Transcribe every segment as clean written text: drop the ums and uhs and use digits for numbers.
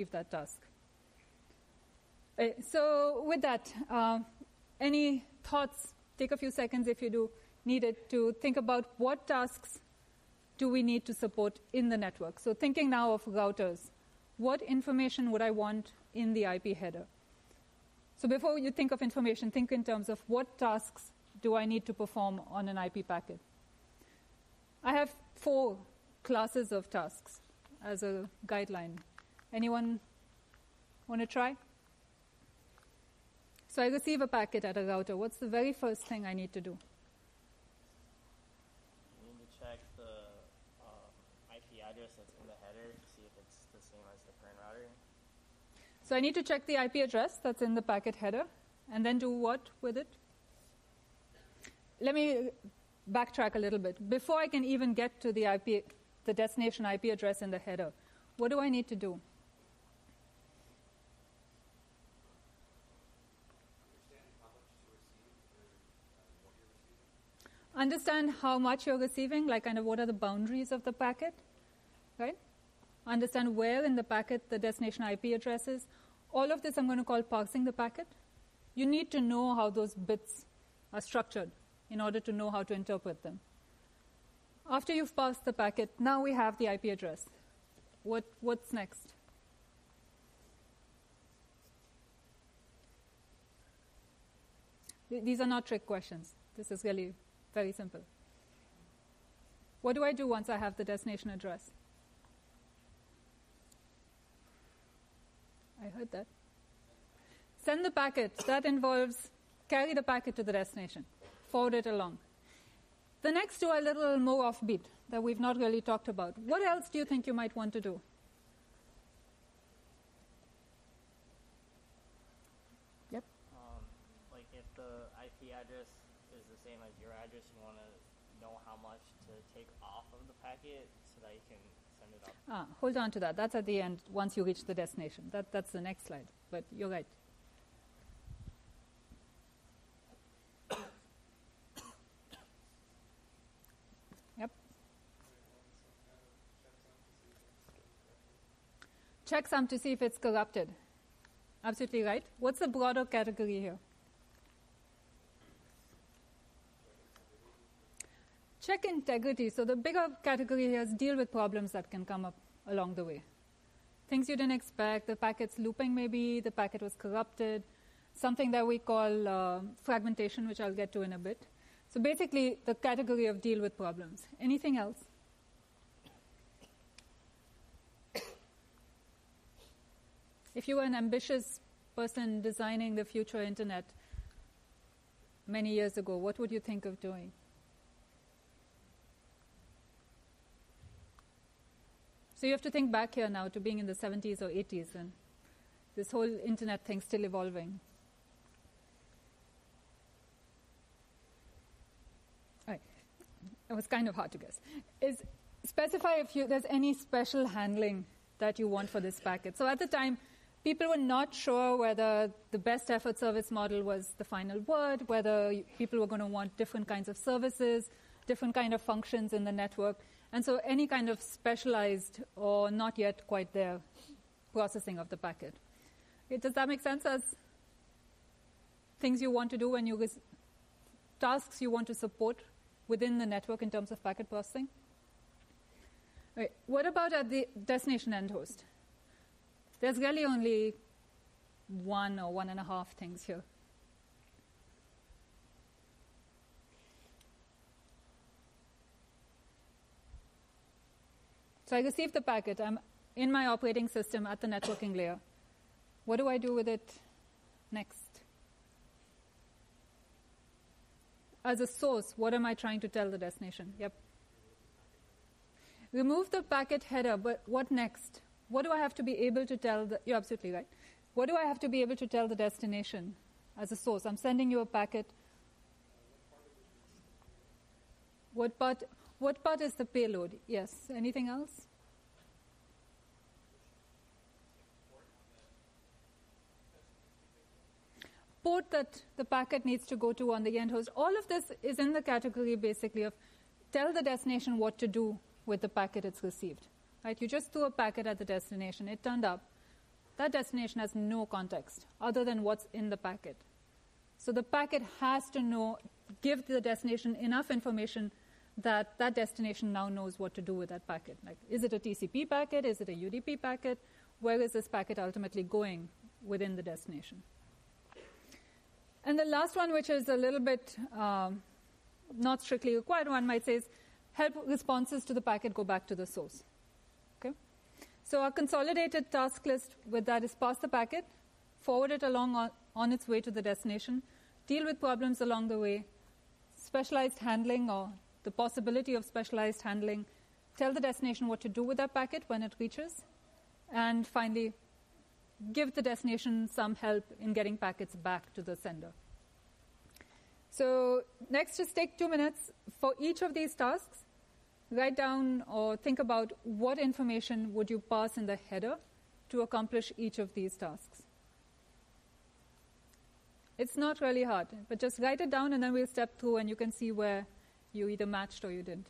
that task. So with that, any thoughts? Take a few seconds if you do need it to think about what tasks do we need to support in the network. So thinking now of routers, what information would I want in the IP header? So before you think of information, think in terms of what tasks do I need to perform on an IP packet. I have 4 classes of tasks as a guideline. Anyone want to try? So I receive a packet at a router. What's the very first thing I need to do? You need to check the IP address that's in the header to see if it's the same as the current router. So I need to check the IP address that's in the packet header, and then do what with it? Let me backtrack a little bit. Before I can even get to the destination IP address in the header, what do I need to do? Understand how much you're receiving, like kind of what are the boundaries of the packet, right? Understand where in the packet the destination IP address is. All of this I'm going to call parsing the packet. You need to know how those bits are structured in order to know how to interpret them. After you've parsed the packet, now we have the IP address. What's next? These are not trick questions. This is really very simple. What do I do once I have the destination address? I heard that. Send the packet. That involves carry the packet to the destination, forward it along. The next 2 are a little more offbeat that we've not really talked about. What else do you think you might want to do? Yep. Like if the IP address is the same as your address, you want to know how much to take off of the packet so that you can send it up. Hold on to that. That's at the end once you reach the destination. That's the next slide. But you're right. Yep. Checksum to see if it's corrupted. Absolutely right. What's the broader category here? Check integrity. So the bigger category here is deal with problems that can come up along the way. Things you didn't expect, the packet's looping maybe, the packet was corrupted, something that we call fragmentation, which I'll get to in a bit. So basically, the category of deal with problems. Anything else? If you were an ambitious person designing the future internet many years ago, what would you think of doing? So you have to think back here now to being in the 70s or 80s and this whole internet thing's still evolving. All right. It was kind of hard to guess. Is specify if there's any special handling that you want for this packet. So at the time, people were not sure whether the best effort service model was the final word, whether people were going to want different kinds of services, different kind of functions in the network. And so any kind of specialized or not yet quite there processing of the packet. Does that make sense as things you want to do when you tasks you want to support within the network in terms of packet processing? Right. What about at the destination end host? There's really only 1 or 1.5 things here. So I receive the packet. I'm in my operating system at the networking layer. What do I do with it next? As a source, what am I trying to tell the destination? Yep. Remove the packet header, but what next? What do I have to be able to tell you're absolutely right. What do I have to be able to tell the destination as a source? I'm sending you a packet. What part is the payload? Yes. Anything else? Port that the packet needs to go to on the end host. All of this is in the category basically of tell the destination what to do with the packet it's received. Right? You just threw a packet at the destination. It turned up. that destination has no context other than what's in the packet. So the packet has to give the destination enough information that that destination now knows what to do with that packet. Like, is it a TCP packet? Is it a UDP packet? Where is this packet ultimately going within the destination? And the last one, which is a little bit not strictly required, one might say, is help responses to the packet go back to the source. Okay? So our consolidated task list with that is pass the packet, forward it along on its way to the destination, deal with problems along the way, specialized handling or the possibility of specialized handling, tell the destination what to do with that packet when it reaches, and finally, give the destination some help in getting packets back to the sender. So next, just take 2 minutes. For each of these tasks, write down or think about what information would you pass in the header to accomplish each of these tasks. It's not really hard, but just write it down and then we'll step through and you can see where you either matched or you didn't.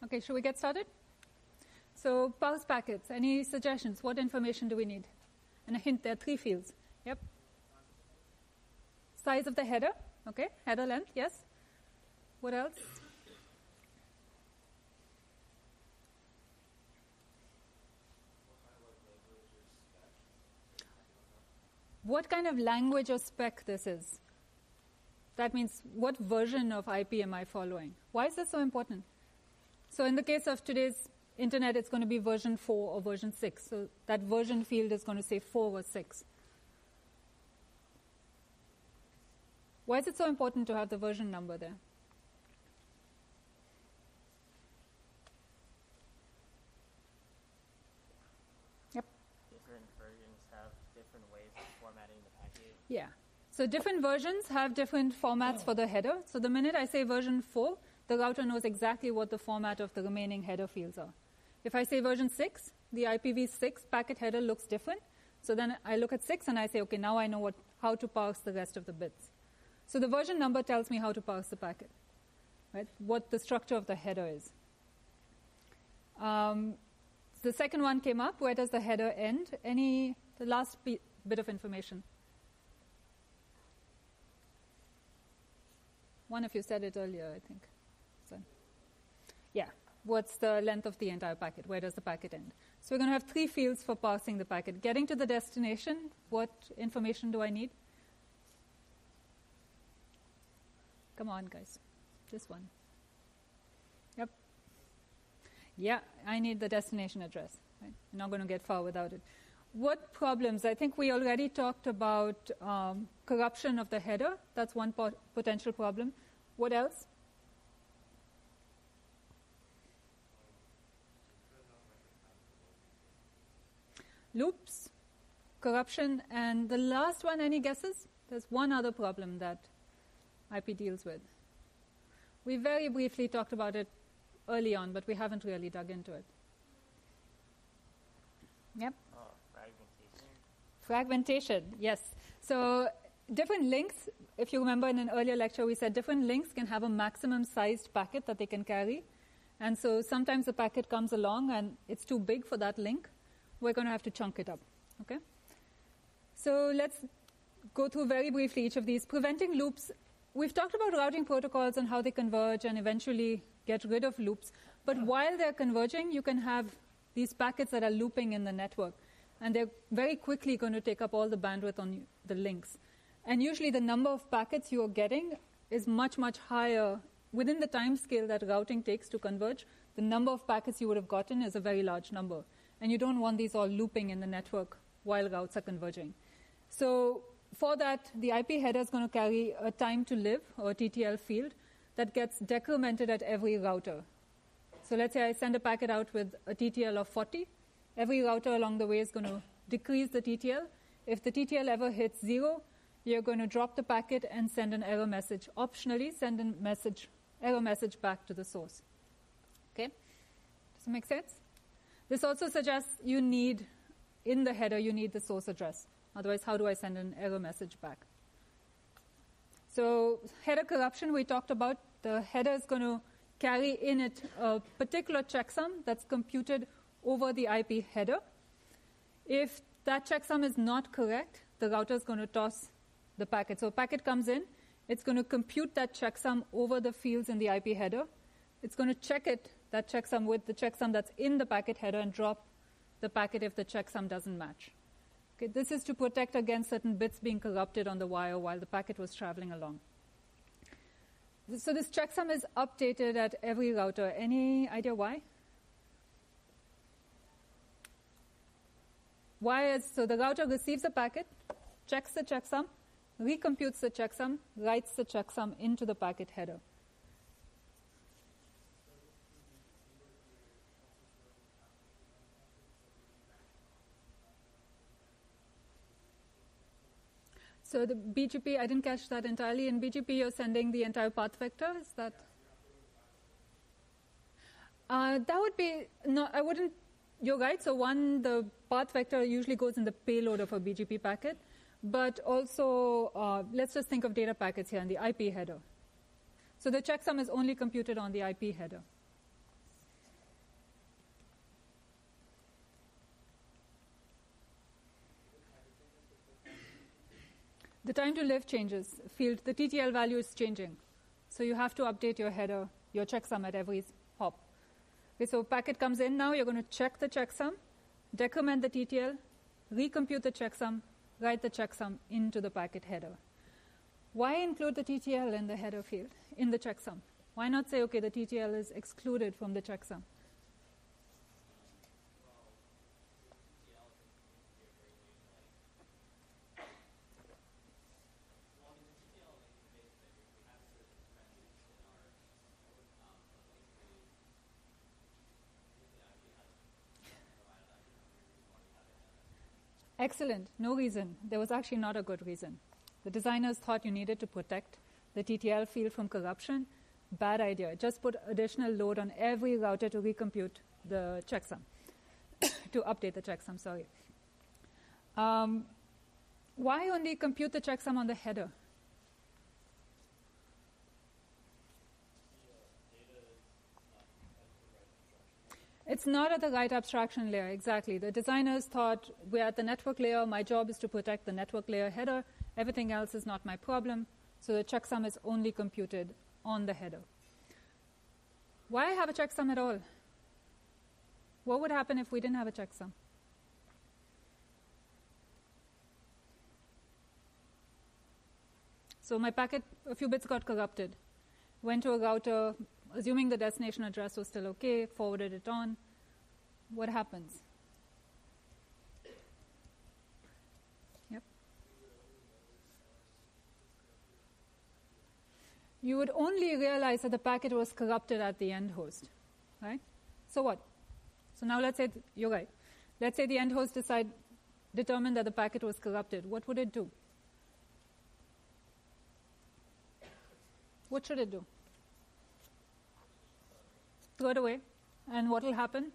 Okay, should we get started? So parse packets. Any suggestions? What information do we need? And a hint, there are 3 fields. Yep. Size of the header. Okay, header length, yes. What else? What kind of language or spec this is? That means what version of IP am I following? Why is this so important? So in the case of today's internet, it's going to be version 4 or version 6. So that version field is going to say 4 or 6. Why is it so important to have the version number there? Yep. Different versions have different ways of formatting the packet. Yeah. So different versions have different formats for the header. So the minute I say version 4, the router knows exactly what the format of the remaining header fields are. If I say version 6, the IPv6 packet header looks different. So then I look at 6 and I say, okay, now I know how to parse the rest of the bits. So the version number tells me how to parse the packet, right? What the structure of the header is. The second one came up. Where does the header end? The last bit of information. One of you said it earlier, I think. So, yeah, what's the length of the entire packet? Where does the packet end? So we're going to have 3 fields for parsing the packet. Getting to the destination, what information do I need? Come on, guys. This one. Yep. Yeah, I need the destination address. Right? I'm not going to get far without it. What problems? I think we already talked about corruption of the header. That's one potential problem. What else? Loops, corruption, and the last one, any guesses? There's one other problem that IP deals with. We very briefly talked about it early on, but we haven't really dug into it. Yep. Fragmentation, yes. So different links, if you remember in an earlier lecture, we said different links can have a maximum sized packet that they can carry. And so sometimes the packet comes along and it's too big for that link. We're going to have to chunk it up. Okay. So let's go through very briefly each of these. Preventing loops we've talked about routing protocols and how they converge and eventually get rid of loops. But while they're converging, you can have these packets that are looping in the network. And they're very quickly going to take up all the bandwidth on the links. And usually the number of packets you're getting is much, much higher. Within the time scale that routing takes to converge, the number of packets you would have gotten is a very large number. And you don't want these all looping in the network while routes are converging. So for that, the IP header is going to carry a time to live, or a TTL field, that gets decremented at every router. So let's say I send a packet out with a TTL of 40. Every router along the way is going to decrease the TTL. If the TTL ever hits 0, you're going to drop the packet and send an error message. Optionally, send an error message back to the source. Okay? Does it make sense? This also suggests you need, in the header, you need the source address. Otherwise, how do I send an error message back? So header corruption, we talked about. The header is going to carry in it a particular checksum that's computed over the IP header. If that checksum is not correct, the router is going to toss the packet. So a packet comes in, it's going to compute that checksum over the fields in the IP header. It's going to check that checksum with the checksum that's in the packet header and drop the packet if the checksum doesn't match. Okay, this is to protect against certain bits being corrupted on the wire while the packet was traveling along. So this checksum is updated at every router. Any idea why? So the router receives a packet, checks the checksum, recomputes the checksum, writes the checksum into the packet header. So the BGP, I didn't catch that entirely. In BGP, you're sending the entire path vector. Is that? That would be, no, I wouldn't, you're right. So one, the path vector usually goes in the payload of a BGP packet. But also, let's just think of data packets here in the IP header. So the checksum is only computed on the IP header. The time to live changes. The TTL value is changing. So you have to update your header, your checksum at every hop. Okay, so packet comes in now. You're going to check the checksum, decrement the TTL, recompute the checksum, write the checksum into the packet header. Why include the TTL in the header field, in the checksum? Why not say, okay, the TTL is excluded from the checksum? Excellent. No reason. There was actually not a good reason. The designers thought you needed to protect the TTL field from corruption. Bad idea. Just put additional load on every router to recompute the checksum, to update the checksum, sorry. Why only compute the checksum on the header? It's not at the right abstraction layer, exactly. The designers thought, we're at the network layer, my job is to protect the network layer header, everything else is not my problem, so the checksum is only computed on the header. Why have a checksum at all? What would happen if we didn't have a checksum? So my packet, a few bits got corrupted, went to a router, assuming the destination address was still okay, forwarded it on. What happens? Yep. You would only realize that the packet was corrupted at the end host, right? So what? So now let's say, you're right. Let's say the end host determined that the packet was corrupted. What would it do? What should it do? Throw it away. And what will happen?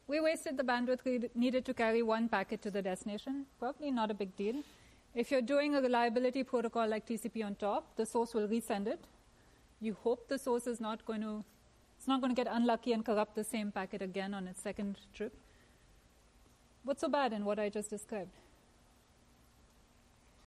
We wasted the bandwidth we needed to carry one packet to the destination. Probably not a big deal. If you're doing a reliability protocol like TCP on top, the source will resend it. You hope the source is not going to get unlucky and corrupt the same packet again on its second trip. What's so bad in what I just described?